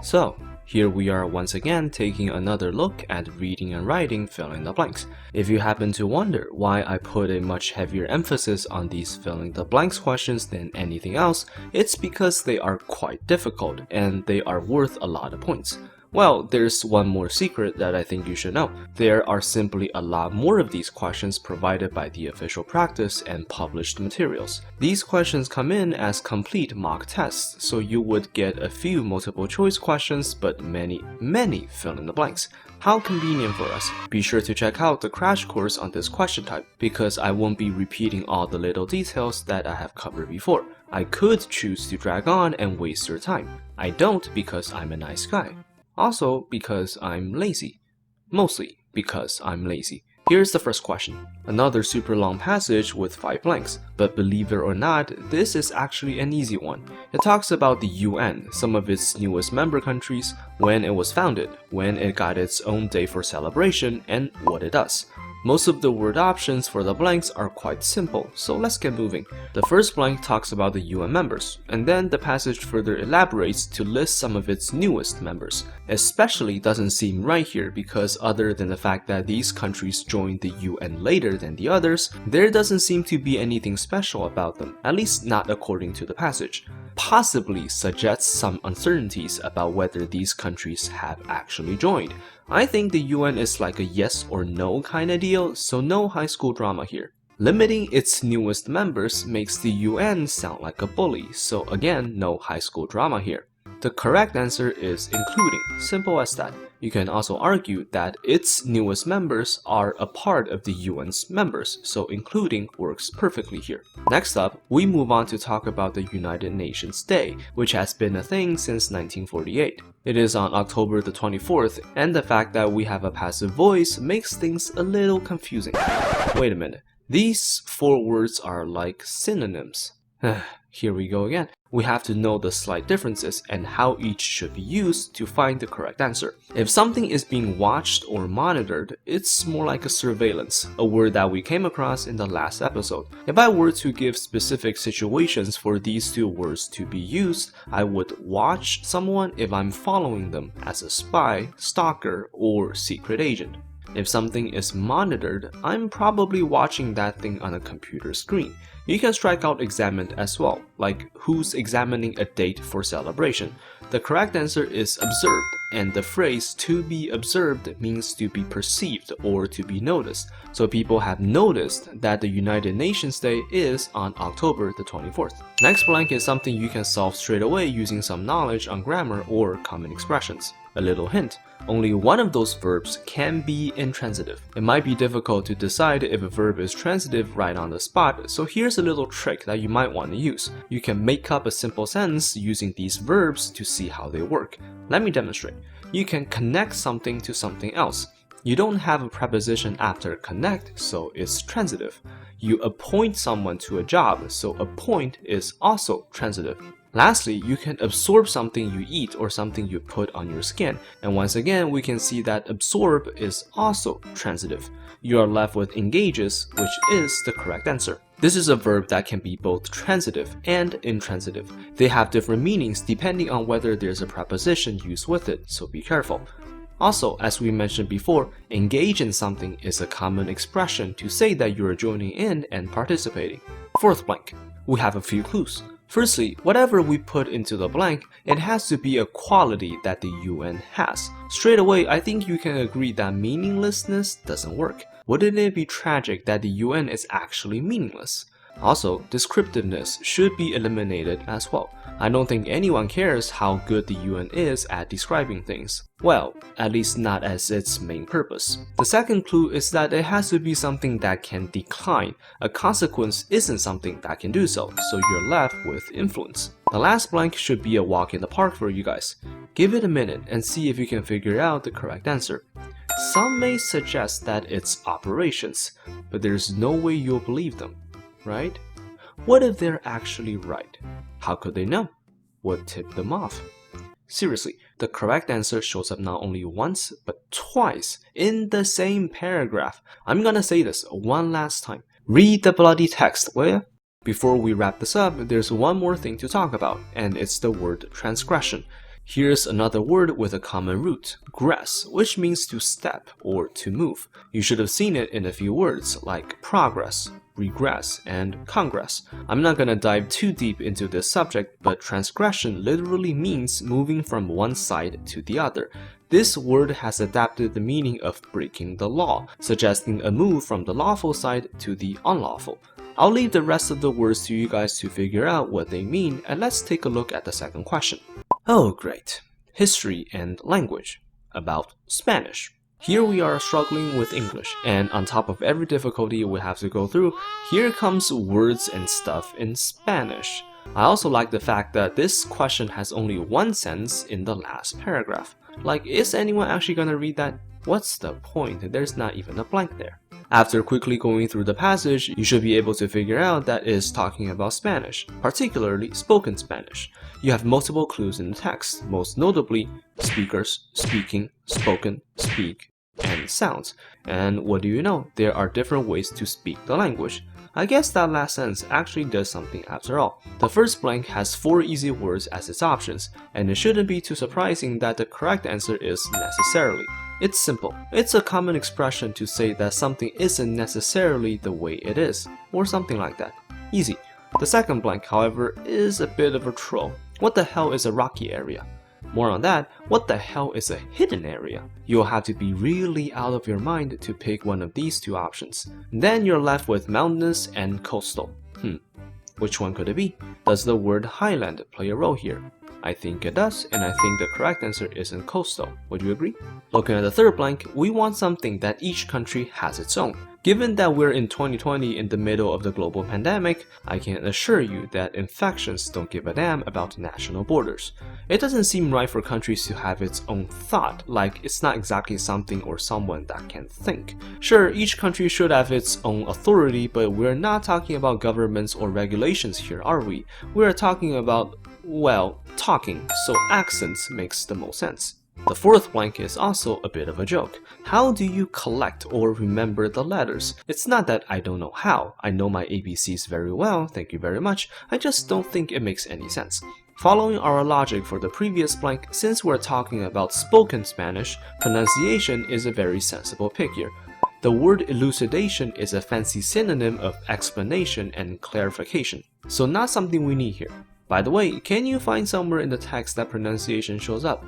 So, here we are once again taking another look at reading and writing fill in the blanks. If you happen to wonder why I put a much heavier emphasis on these fill in the blanks questions than anything else, it's because they are quite difficult and they are worth a lot of points. Well, there's one more secret that I think you should know. There are simply a lot more of these questions provided by the official practice and published materials. These questions come in as complete mock tests, so you would get a few multiple choice questions, but many fill in the blanks. How convenient for us. Be sure to check out the crash course on this question type, because I won't be repeating all the little details that I have covered before. I could choose to drag on and waste your time. I don't because I'm a nice guy. Also because I'm lazy. Mostly because I'm lazy. Here's the first question. Another super long passage with 5 blanks, but believe it or not, this is actually an easy one. It talks about the UN, some of its newest member countries, when it was founded, when it got its own day for celebration, and what it does. Most of the word options for the blanks are quite simple, so let's get moving. The first blank talks about the UN members, and then the passage further elaborates to list some of its newest members. Especially doesn't seem right here because other than the fact that these countries joined the UN later than the others, there doesn't seem to be anything special about them, at least not according to the passage. Possibly suggests some uncertainties about whether these countries have actually joined. I think the UN is like a yes or no kind of deal, so no high school drama here. Limiting its newest members makes the UN sound like a bully, so again, no high school drama here. The correct answer is including, simple as that. You can also argue that its newest members are a part of the UN's members, so including works perfectly here. Next up, we move on to talk about the United Nations Day, which has been a thing since 1948. It is on October the 24th, and the fact that we have a passive voice makes things a little confusing. Wait a minute, these 4 words are like synonyms. Here we go again. We have to know the slight differences and how each should be used to find the correct answer. If something is being watched or monitored, it's more like a surveillance, a word that we came across in the last episode. If I were to give specific situations for these 2 words to be used, I would watch someone if I'm following them as a spy, stalker, or secret agent. If something is monitored, I'm probably watching that thing on a computer screen. You can strike out examined as well, like who's examining a date for celebration. The correct answer is observed, and the phrase to be observed means to be perceived or to be noticed. So people have noticed that the United Nations Day is on October the 24th. Next blank is something you can solve straight away using some knowledge on grammar or common expressions. A little hint, only one of those verbs can be intransitive. It might be difficult to decide if a verb is transitive right on the spot, so here's a little trick that you might want to use. You can make up a simple sentence using these verbs to see how they work. Let me demonstrate. You can connect something to something else. You don't have a preposition after connect, so it's transitive. You appoint someone to a job, so appoint is also transitive. Lastly, you can absorb something you eat or something you put on your skin, and once again we can see that absorb is also transitive. You are left with engages, which is the correct answer. This is a verb that can be both transitive and intransitive. They have different meanings depending on whether there's a preposition used with it, so be careful. Also, as we mentioned before, engage in something is a common expression to say that you are joining in and participating. Fourth blank. We have a few clues. Firstly, whatever we put into the blank, it has to be a quality that the UN has. Straight away, I think you can agree that meaninglessness doesn't work. Wouldn't it be tragic that the UN is actually meaningless? Also, descriptiveness should be eliminated as well. I don't think anyone cares how good the UN is at describing things. Well, at least not as its main purpose. The second clue is that it has to be something that can decline. A consequence isn't something that can do so you're left with influence. The last blank should be a walk in the park for you guys. Give it a minute and see if you can figure out the correct answer. Some may suggest that it's operations, but there's no way you'll believe them, right? What if they're actually right? How could they know? What tipped them off? Seriously, the correct answer shows up not only once, but twice in the same paragraph. I'm gonna say this one last time. Read the bloody text, will ya? Before we wrap this up, there's one more thing to talk about, and it's the word transgression. Here's another word with a common root, gress, which means to step or to move. You should have seen it in a few words like progress, regress, and congress. I'm not gonna dive too deep into this subject, but transgression literally means moving from one side to the other. This word has adapted the meaning of breaking the law, suggesting a move from the lawful side to the unlawful. I'll leave the rest of the words to you guys to figure out what they mean, and let's take a look at the second question. Oh great, history and language, about Spanish. Here we are struggling with English, and on top of every difficulty we have to go through, here comes words and stuff in Spanish. I also like the fact that this question has only one sentence in the last paragraph. Like, is anyone actually gonna read that? What's the point? There's not even a blank there. After quickly going through the passage, you should be able to figure out that it's talking about Spanish, particularly spoken Spanish. You have multiple clues in the text, most notably speakers, speaking, spoken, speak, and sounds. And what do you know? There are different ways to speak the language. I guess that last sentence actually does something after all. The first blank has 4 easy words as its options, and it shouldn't be too surprising that the correct answer is necessarily. It's simple. It's a common expression to say that something isn't necessarily the way it is, or something like that. Easy. The second blank, however, is a bit of a troll. What the hell is a rocky area? More on that, what the hell is a hidden area? You'll have to be really out of your mind to pick one of these 2 options. Then you're left with mountainous and coastal. Which one could it be? Does the word highland play a role here? I think it does, and I think the correct answer isn't coastal. Would you agree? Looking at the third blank, we want something that each country has its own. Given that we're in 2020 in the middle of the global pandemic, I can assure you that infections don't give a damn about national borders. It doesn't seem right for countries to have its own thought, like it's not exactly something or someone that can think. Sure, each country should have its own authority, but we're not talking about governments or regulations here, are we? We're talking about, well, talking, so accents makes the most sense. The fourth blank is also a bit of a joke. How do you collect or remember the letters? It's not that I don't know how. I know my ABCs very well, thank you very much. I just don't think it makes any sense. Following our logic for the previous blank, since we're talking about spoken Spanish, pronunciation is a very sensible pick here. The word elucidation is a fancy synonym of explanation and clarification, so not something we need here. By the way, can you find somewhere in the text that pronunciation shows up?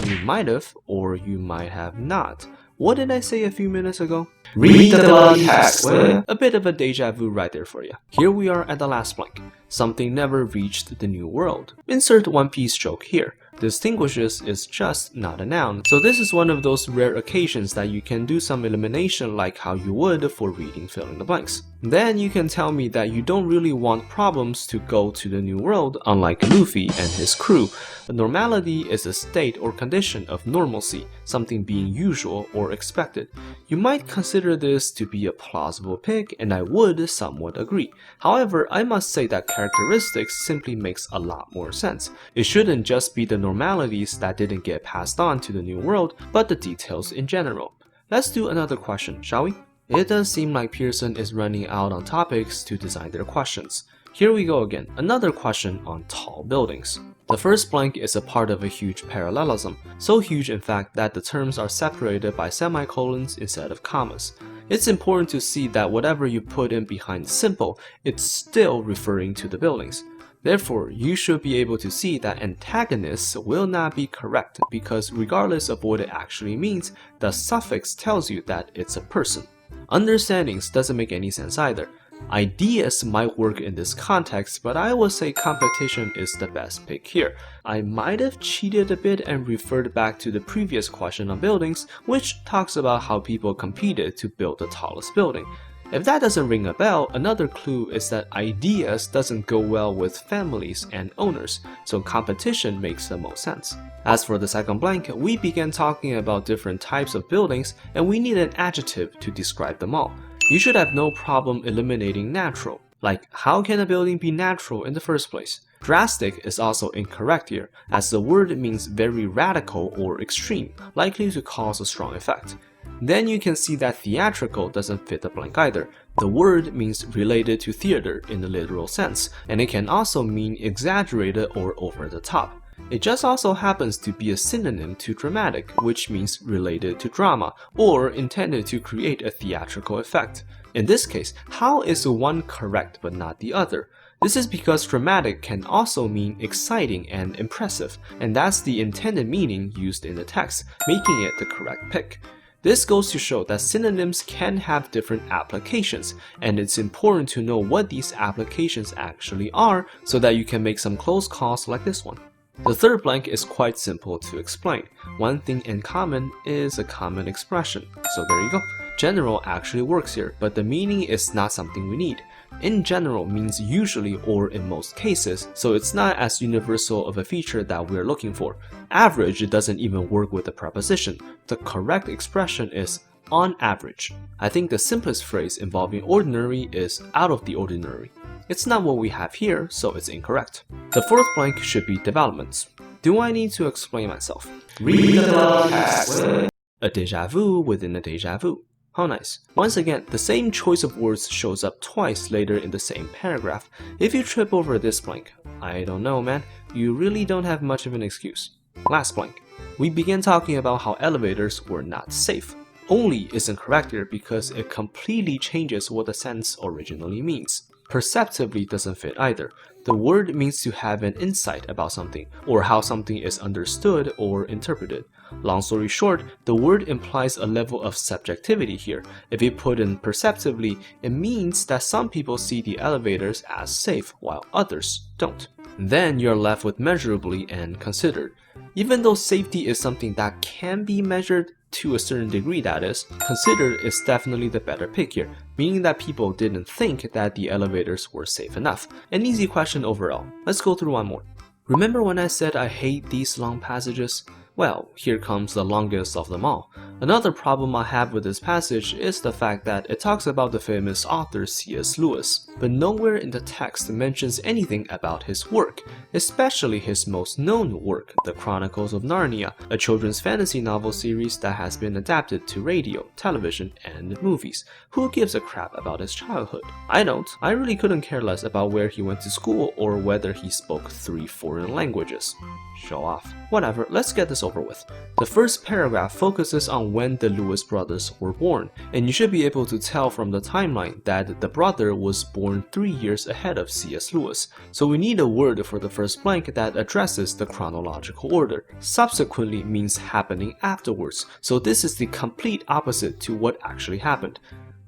You might have, or you might have not. What did I say a few minutes ago? Read the bloody text! A bit of a deja vu right there for you. Here we are at the last blank. Something never reached the new world. Insert One Piece joke here. Distinguishes is just not a noun, so this is one of those rare occasions that you can do some elimination like how you would for reading fill in the blanks. Then you can tell me that you don't really want problems to go to the new world, unlike Luffy and his crew. Normality is a state or condition of normalcy, something being usual or expected. You might consider this to be a plausible pick, and I would somewhat agree. However, I must say that characteristics simply makes a lot more sense. It shouldn't just be the normalities that didn't get passed on to the new world, but the details in general. Let's do another question, shall we? It does seem like Pearson is running out on topics to design their questions. Here we go again, another question on tall buildings. The first blank is a part of a huge parallelism, so huge in fact that the terms are separated by semicolons instead of commas. It's important to see that whatever you put in behind simple, it's still referring to the buildings. Therefore, you should be able to see that antagonists will not be correct because regardless of what it actually means, the suffix tells you that it's a person. Understandings doesn't make any sense either. Ideas might work in this context, but I would say competition is the best pick here. I might have cheated a bit and referred back to the previous question on buildings, which talks about how people competed to build the tallest building. If that doesn't ring a bell, another clue is that ideas doesn't go well with families and owners, so competition makes the most sense. As for the second blank, we began talking about different types of buildings, and we need an adjective to describe them all. You should have no problem eliminating natural. Like, how can a building be natural in the first place? Drastic is also incorrect here, as the word means very radical or extreme, likely to cause a strong effect. Then you can see that theatrical doesn't fit the blank either. The word means related to theater in the literal sense, and it can also mean exaggerated or over the top. It just also happens to be a synonym to dramatic, which means related to drama, or intended to create a theatrical effect. In this case, how is one correct but not the other? This is because dramatic can also mean exciting and impressive, and that's the intended meaning used in the text, making it the correct pick. This goes to show that synonyms can have different applications, and it's important to know what these applications actually are so that you can make some close calls like this one. The third blank is quite simple to explain. One thing in common is a common expression. So there you go. General actually works here, but the meaning is not something we need. In general means usually or in most cases, so it's not as universal of a feature that we're looking for. Average doesn't even work with the preposition. The correct expression is on average. I think the simplest phrase involving ordinary is out of the ordinary. It's not what we have here, so it's incorrect. The fourth blank should be developments. Do I need to explain myself? Read the text. A déjà vu within a déjà vu. How nice. Once again, the same choice of words shows up twice later in the same paragraph. If you trip over this blank, I don't know, man, you really don't have much of an excuse. Last blank. We began talking about how elevators were not safe. Only isn't correct here because it completely changes what the sentence originally means. Perceptively doesn't fit either. The word means to have an insight about something, or how something is understood or interpreted. Long story short, the word implies a level of subjectivity here. If you put in perceptively, it means that some people see the elevators as safe while others don't. Then you're left with measurably and considered. Even though safety is something that can be measured, to a certain degree that is, considered is definitely the better pick here, meaning that people didn't think that the elevators were safe enough. An easy question overall. Let's go through one more. Remember when I said I hate these long passages? Well, here comes the longest of them all. Another problem I have with this passage is the fact that it talks about the famous author C.S. Lewis, but nowhere in the text mentions anything about his work, especially his most known work, The Chronicles of Narnia, a children's fantasy novel series that has been adapted to radio, television, and movies. Who gives a crap about his childhood? I don't. I really couldn't care less about where he went to school or whether he spoke 3 foreign languages. Show off. Whatever, let's get this over with. The first paragraph focuses on when the Lewis brothers were born, and you should be able to tell from the timeline that the brother was born 3 years ahead of C.S. Lewis, so we need a word for the first blank that addresses the chronological order. Subsequently means happening afterwards, so this is the complete opposite to what actually happened.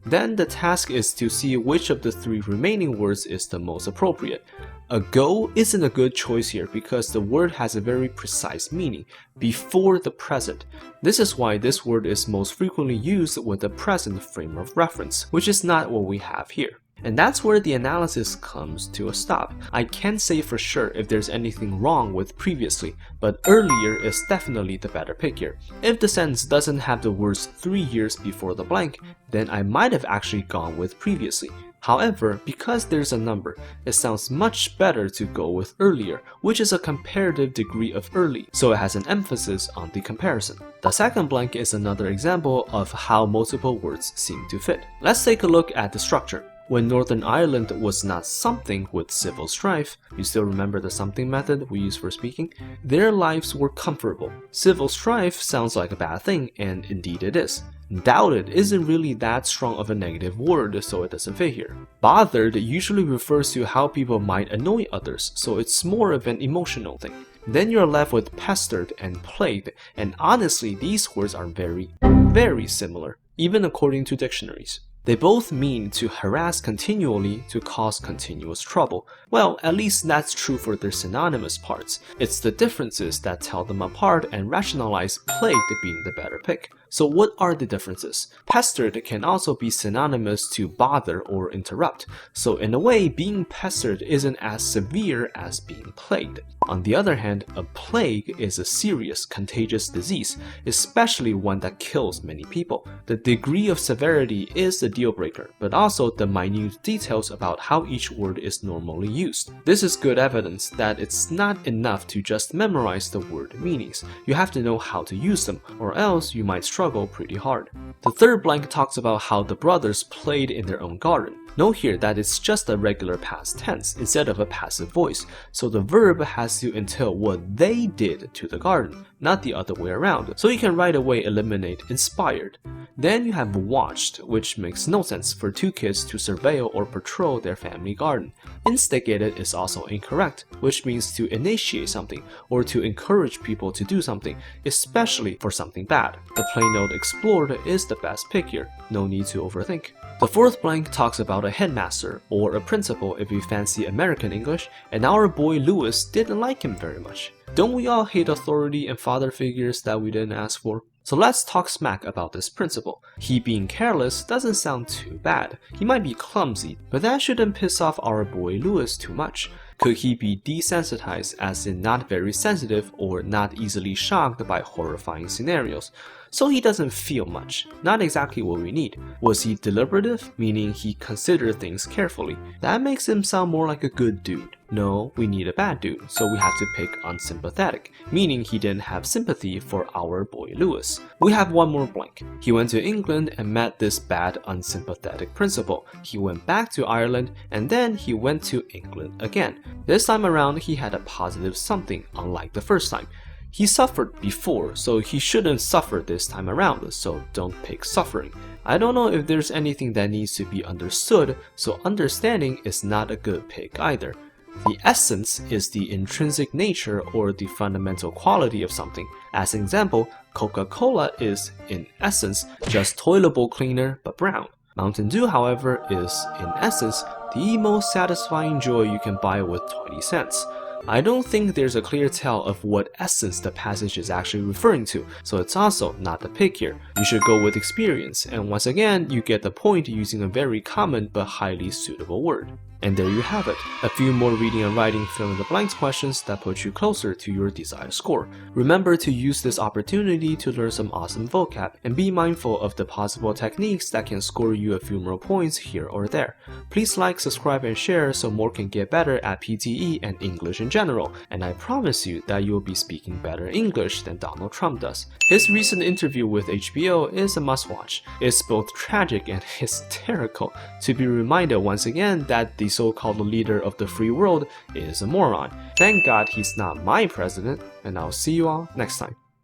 Then the task is to see which of the 3 remaining words is the most appropriate. Ago isn't a good choice here because the word has a very precise meaning, before the present. This is why this word is most frequently used with the present frame of reference, which is not what we have here. And that's where the analysis comes to a stop. I can't say for sure if there's anything wrong with previously, but earlier is definitely the better pick here. If the sentence doesn't have the words 3 years before the blank, then I might have actually gone with previously. However, because there's a number, it sounds much better to go with earlier, which is a comparative degree of early, so it has an emphasis on the comparison. The second blank is another example of how multiple words seem to fit. Let's take a look at the structure. When Northern Ireland was not something with civil strife, you still remember the something method we use for speaking? Their lives were comfortable. Civil strife sounds like a bad thing, and indeed it is. Doubted isn't really that strong of a negative word, so it doesn't fit here. Bothered usually refers to how people might annoy others, so it's more of an emotional thing. Then you're left with pestered and plagued, and honestly these words are very, very similar, even according to dictionaries. They both mean to harass continually, to cause continuous trouble. Well, at least that's true for their synonymous parts. It's the differences that tell them apart and rationalize plagued being the better pick. So what are the differences? Pestered can also be synonymous to bother or interrupt. So in a way, being pestered isn't as severe as being plagued. On the other hand, a plague is a serious, contagious disease, especially one that kills many people. The degree of severity is the deal breaker, but also the minute details about how each word is normally used. This is good evidence that it's not enough to just memorize the word meanings. You have to know how to use them, or else you might struggle pretty hard. The third blank talks about how the brothers played in their own garden. Note here that it's just a regular past tense instead of a passive voice, so the verb has to entail what they did to the garden, not the other way around, so you can right away eliminate inspired. Then you have watched, which makes no sense for two kids to surveil or patrol their family garden. Instigated is also incorrect, which means to initiate something or to encourage people to do something, especially for something bad. The plain old explored is the best pick here, no need to overthink. The fourth blank talks about a headmaster or a principal if you fancy American English, and our boy Lewis didn't like him very much. Don't we all hate authority and father figures that we didn't ask for? So let's talk smack about this principal. He being careless doesn't sound too bad. He might be clumsy, but that shouldn't piss off our boy Lewis too much. Could he be desensitized, as in not very sensitive or not easily shocked by horrifying scenarios? So he doesn't feel much, not exactly what we need. Was he deliberative, meaning he considered things carefully? That makes him sound more like a good dude. No, we need a bad dude, so we have to pick unsympathetic, meaning he didn't have sympathy for our boy Lewis. We have one more blank. He went to England and met this bad unsympathetic principal. He went back to Ireland and then he went to England again. This time around he had a positive something, unlike the first time. He suffered before, so he shouldn't suffer this time around, so don't pick suffering. I don't know if there's anything that needs to be understood, so understanding is not a good pick either. The essence is the intrinsic nature or the fundamental quality of something. As an example, Coca-Cola is, in essence, just toilet bowl cleaner but brown. Mountain Dew, however, is, in essence, the most satisfying joy you can buy with 20 cents. I don't think there's a clear tell of what essence the passage is actually referring to, so it's also not the pick here. You should go with experience, and once again, you get the point using a very common but highly suitable word. And there you have it, a few more reading and writing fill-in-the-blanks questions that put you closer to your desired score. Remember to use this opportunity to learn some awesome vocab, and be mindful of the possible techniques that can score you a few more points here or there. Please like, subscribe, and share so more can get better at PTE and English in general, and I promise you that you'll be speaking better English than Donald Trump does. His recent interview with HBO is a must-watch. It's both tragic and hysterical to be reminded once again that the so-called leader of the free world is a moron. Thank God he's not my president, and I'll see you all next time.